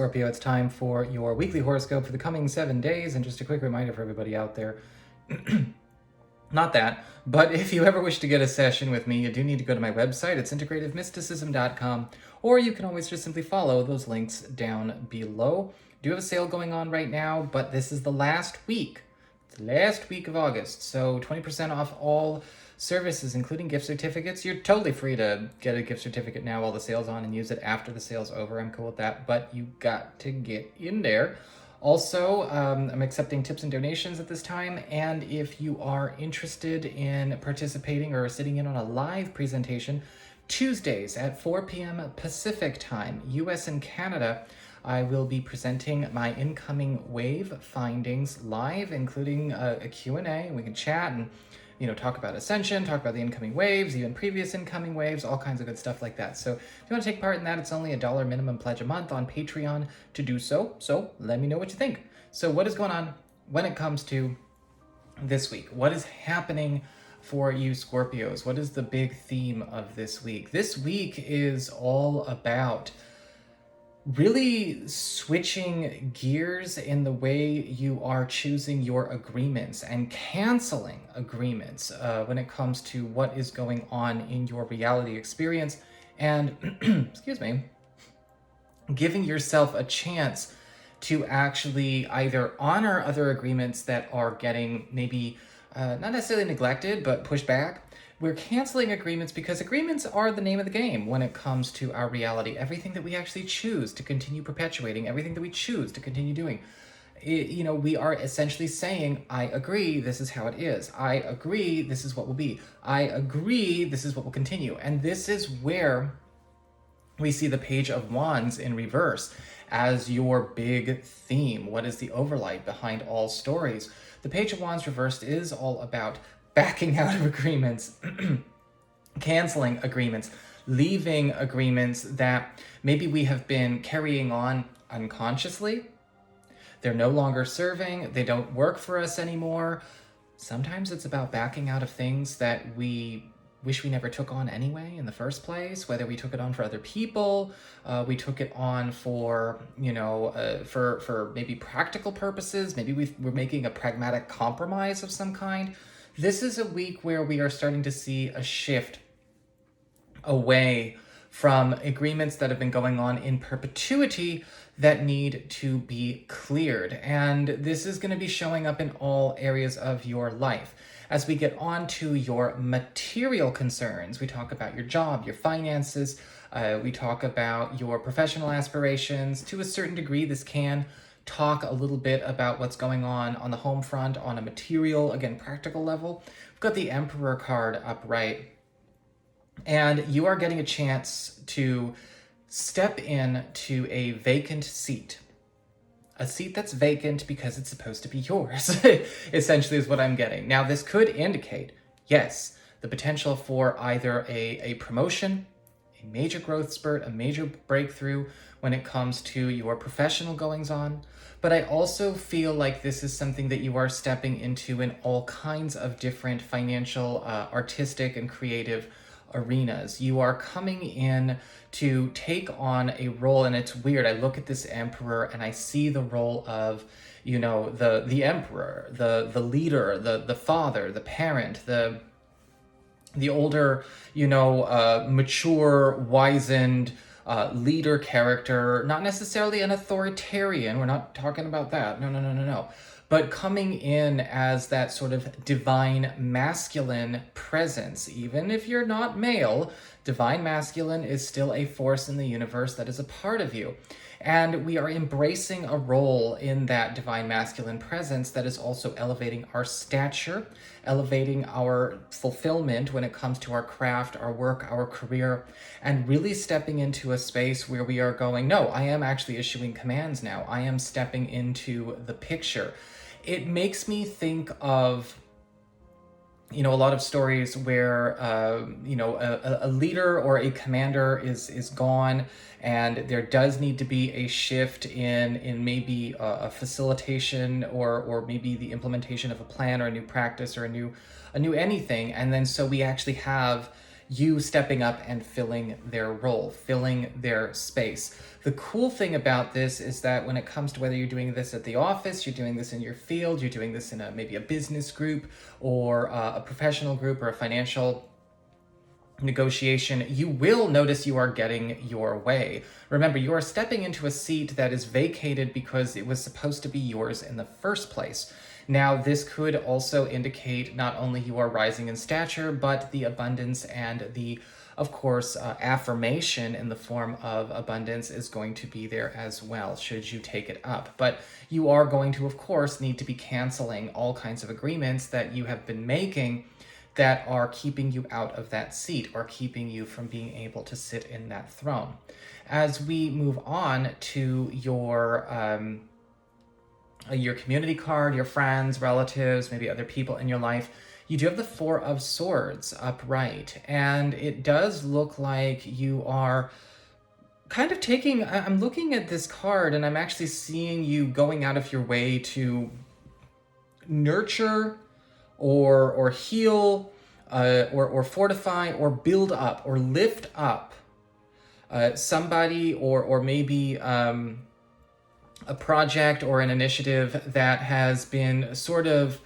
Scorpio. It's time for your weekly horoscope for the coming 7 days. And just a quick reminder for everybody out there, not that, but if you ever wish to get a session with me, you do need to go to my website. It's integrativemysticism.com, or you can always just simply follow those links down below. I do have a sale going on right now, but this is the last week. The last week of August, so 20% off all services, including gift certificates. You're totally free to get a gift certificate now while the sale's on and use it after the sale's over. I'm cool with that, but you got to get in there. Also, I'm accepting tips and donations at this time, and if you are interested in participating or sitting in on a live presentation, Tuesdays at 4 p.m. Pacific time, US and Canada, I will be presenting my incoming wave findings live, including a Q&A. We can chat and talk about ascension, talk about the incoming waves, even previous incoming waves, all kinds of good stuff like that. So if you want to take part in that, it's only $1 minimum pledge a month on Patreon to do so. So let me know what you think. So what is going on when it comes to this week? What is happening for you Scorpios? What is the big theme of this week? This week is all about really switching gears in the way you are choosing your agreements and canceling agreements when it comes to what is going on in your reality experience, and excuse me, giving yourself a chance to actually either honor other agreements that are getting maybe not necessarily neglected but pushed back. We're canceling agreements because agreements are the name of the game when it comes to our reality. Everything that we actually choose to continue perpetuating, everything that we choose to continue doing, we are essentially saying, I agree, this is how it is. I agree, this is what will be. I agree, this is what will continue. And this is where we see the Page of Wands in reverse as your big theme. What is the overlight behind all stories? The Page of Wands reversed is all about backing out of agreements, canceling agreements, leaving agreements that maybe we have been carrying on unconsciously. They're no longer serving. They don't work for us anymore. Sometimes it's about backing out of things that we wish we never took on anyway in the first place, whether we took it on for other people, we took it on for, for maybe practical purposes. Maybe we're making a pragmatic compromise of some kind. This is a week where we are starting to see a shift away from agreements that have been going on in perpetuity that need to be cleared. And this is going to be showing up in all areas of your life. As we get on to your material concerns, we talk about your job, your finances, we talk about your professional aspirations. To a certain degree, this can talk a little bit about what's going on the home front on a material, again, practical level. We've got the Emperor card upright, and you are getting a chance to step in to a vacant seat. A seat that's vacant because it's supposed to be yours, essentially is what I'm getting. Now, this could indicate, yes, the potential for either a promotion, a major growth spurt, a major breakthrough when it comes to your professional goings-on. But I also feel like this is something that you are stepping into in all kinds of different financial, artistic, and creative arenas. You are coming in to take on a role, and it's weird. I look at this Emperor and I see the role of, the Emperor, the leader, the father, the parent, the older, mature, wizened leader character, not necessarily an authoritarian. We're not talking about that. No. But coming in as that sort of divine masculine presence. Even if you're not male, divine masculine is still a force in the universe that is a part of you. And we are embracing a role in that divine masculine presence that is also elevating our stature, elevating our fulfillment when it comes to our craft, our work, our career, and really stepping into a space where we are going, no, I am actually issuing commands now. I am stepping into the picture. It makes me think of a lot of stories where, a leader or a commander is gone, and there does need to be a shift in maybe a facilitation or maybe the implementation of a plan or a new practice or a new anything. And then so we actually have, you stepping up and filling their role, filling their space. The cool thing about this is that when it comes to whether you're doing this at the office, you're doing this in your field, you're doing this in maybe a business group or a professional group or a financial negotiation, you will notice you are getting your way. Remember, you are stepping into a seat that is vacated because it was supposed to be yours in the first place. Now, this could also indicate not only you are rising in stature, but the abundance and the, of course, affirmation in the form of abundance is going to be there as well, should you take it up. But you are going to, of course, need to be canceling all kinds of agreements that you have been making that are keeping you out of that seat or keeping you from being able to sit in that throne. As we move on to your community card, your friends, relatives, maybe other people in your life, you do have the Four of Swords upright. And it does look like you are kind of taking, I'm looking at this card and I'm actually seeing you going out of your way to nurture or heal, or fortify, or build up, or lift up somebody, or maybe a project or an initiative that has been sort of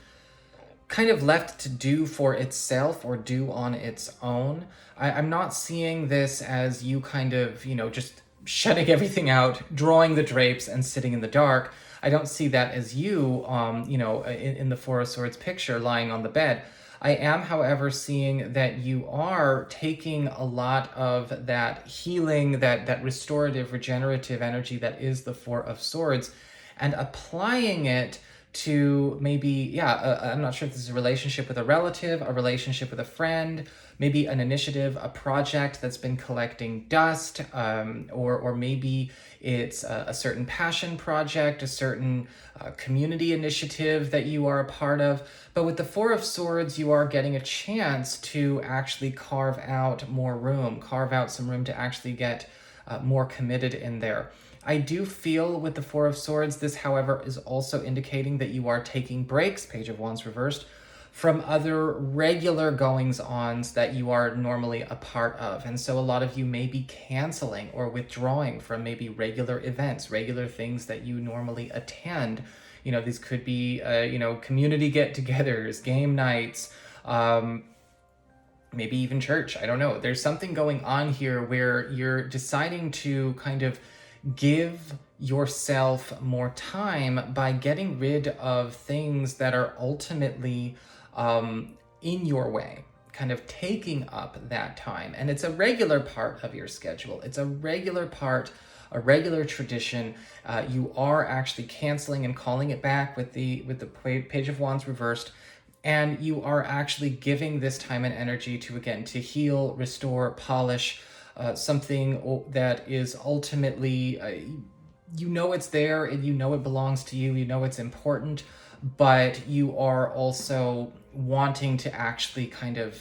kind of left to do for itself or do on its own. I'm not seeing this as you kind of, just shutting everything out, drawing the drapes, and sitting in the dark. I don't see that as you, in the Four of Swords picture lying on the bed. I am, however, seeing that you are taking a lot of that healing, that restorative, regenerative energy that is the Four of Swords, and applying it to maybe, I'm not sure if this is a relationship with a relative, a relationship with a friend, maybe an initiative, a project that's been collecting dust, or maybe it's a certain passion project, a certain community initiative that you are a part of. But with the Four of Swords, you are getting a chance to actually carve out more room, carve out some room to actually get more committed in there. I do feel with the Four of Swords, this, however, is also indicating that you are taking breaks, Page of Wands reversed, from other regular goings-ons that you are normally a part of. And so a lot of you may be canceling or withdrawing from maybe regular events, regular things that you normally attend. These could be, community get-togethers, game nights, maybe even church. I don't know. There's something going on here where you're deciding to kind of give yourself more time by getting rid of things that are ultimately in your way, kind of taking up that time. And it's a regular part of your schedule. It's a regular part, a regular tradition. You are actually canceling and calling it back with the Page of Wands reversed. And you are actually giving this time and energy to heal, restore, polish, something that is ultimately, it's there and it belongs to you, it's important, but you are also wanting to actually kind of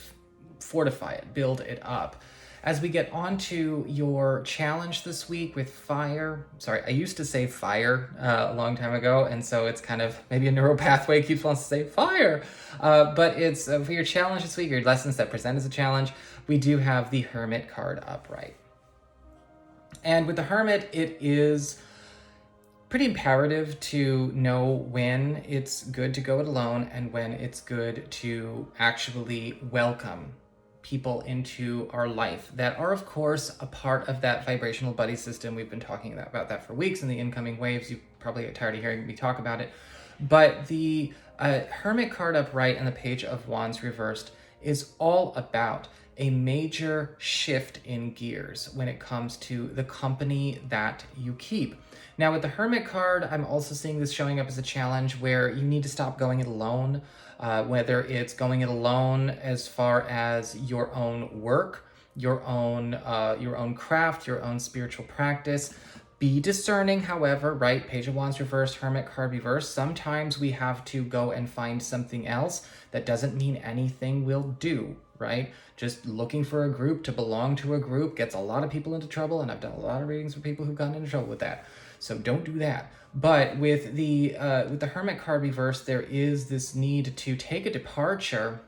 fortify it, build it up. As we get on to your challenge this week with fire, I used to say fire a long time ago, and so it's kind of maybe a neural pathway keeps wanting to say fire, but it's for your challenge this week, your lessons that present as a challenge, we do have the Hermit card upright. And with the Hermit, it is pretty imperative to know when it's good to go it alone and when it's good to actually welcome people into our life that are, of course, a part of that vibrational buddy system. We've been talking about that for weeks in the incoming waves. You probably get tired of hearing me talk about it. But the Hermit card upright and the Page of Wands reversed is all about a major shift in gears when it comes to the company that you keep. Now, with the Hermit card, I'm also seeing this showing up as a challenge where you need to stop going it alone, whether it's going it alone as far as your own work, your own craft, your own spiritual practice. Be discerning, however, right? Page of Wands reversed, Hermit card reversed. Sometimes we have to go and find something else. That doesn't mean anything will do, right? Just looking for a group, to belong to a group, gets a lot of people into trouble, and I've done a lot of readings for people who've gotten into trouble with that. So don't do that. But with the Hermit card reversed, there is this need to take a departure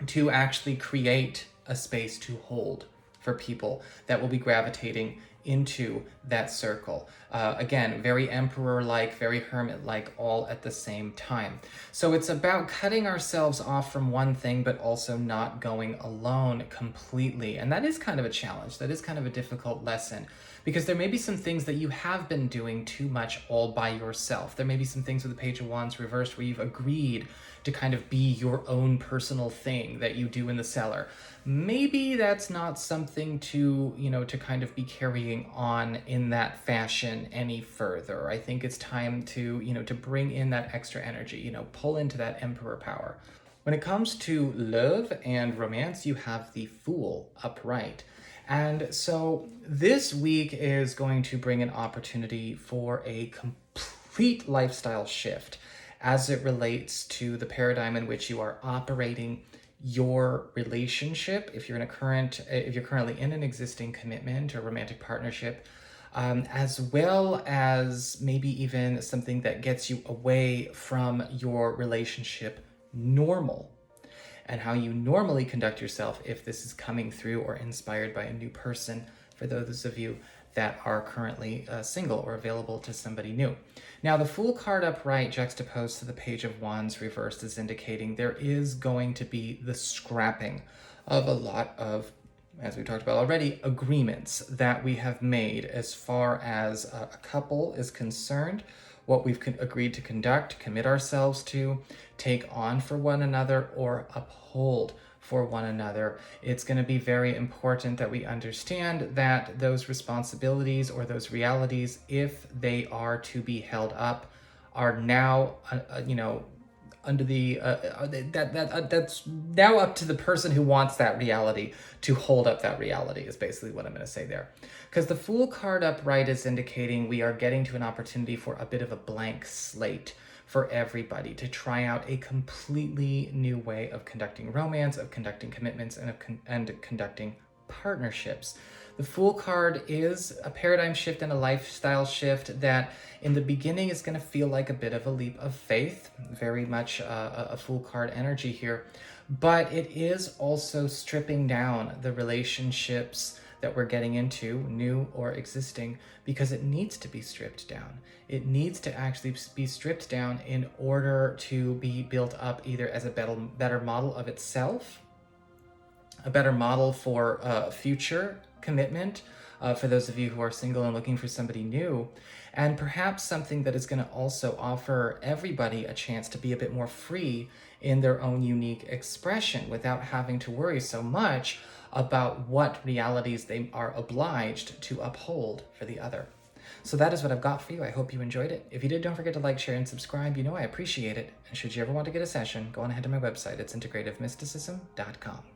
to actually create a space to hold for people that will be gravitating into that circle. Again, very emperor-like, very hermit-like, all at the same time. So it's about cutting ourselves off from one thing, but also not going alone completely. And that is kind of a challenge. That is kind of a difficult lesson, because there may be some things that you have been doing too much all by yourself. There may be some things with the Page of Wands reversed where you've agreed to kind of be your own personal thing that you do in the cellar. Maybe that's not something to, to kind of be carrying on in that fashion any further. I think it's time to, to bring in that extra energy, pull into that emperor power. When it comes to love and romance, you have the Fool upright. And so this week is going to bring an opportunity for a complete lifestyle shift as it relates to the paradigm in which you are operating your relationship. If you're currently in an existing commitment or romantic partnership, as well as maybe even something that gets you away from your relationship normal, and how you normally conduct yourself if this is coming through or inspired by a new person for those of you that are currently single or available to somebody new. Now, the Fool card upright juxtaposed to the Page of Wands reversed is indicating there is going to be the scrapping of a lot of, as we talked about already, agreements that we have made as far as a couple is concerned, what we've agreed to conduct, commit ourselves to, take on for one another, or uphold for one another. It's going to be very important that we understand that those responsibilities or those realities, if they are to be held up, are now, under the that's now up to the person who wants that reality to hold up that reality, is basically what I'm going to say there. Because the Fool card upright is indicating we are getting to an opportunity for a bit of a blank slate for everybody to try out a completely new way of conducting romance, of conducting commitments, and conducting partnerships. The Fool card is a paradigm shift and a lifestyle shift that in the beginning is going to feel like a bit of a leap of faith, very much a Fool card energy here, but it is also stripping down the relationships that we're getting into, new or existing, because it needs to be stripped down. It needs to actually be stripped down in order to be built up either as a better model of itself, a better model for future commitment, for those of you who are single and looking for somebody new, and perhaps something that is going to also offer everybody a chance to be a bit more free in their own unique expression without having to worry so much about what realities they are obliged to uphold for the other. So that is what I've got for you. I hope you enjoyed it. If you did, don't forget to like, share, and subscribe. I appreciate it. And should you ever want to get a session, go on ahead to my website. It's integrativemysticism.com.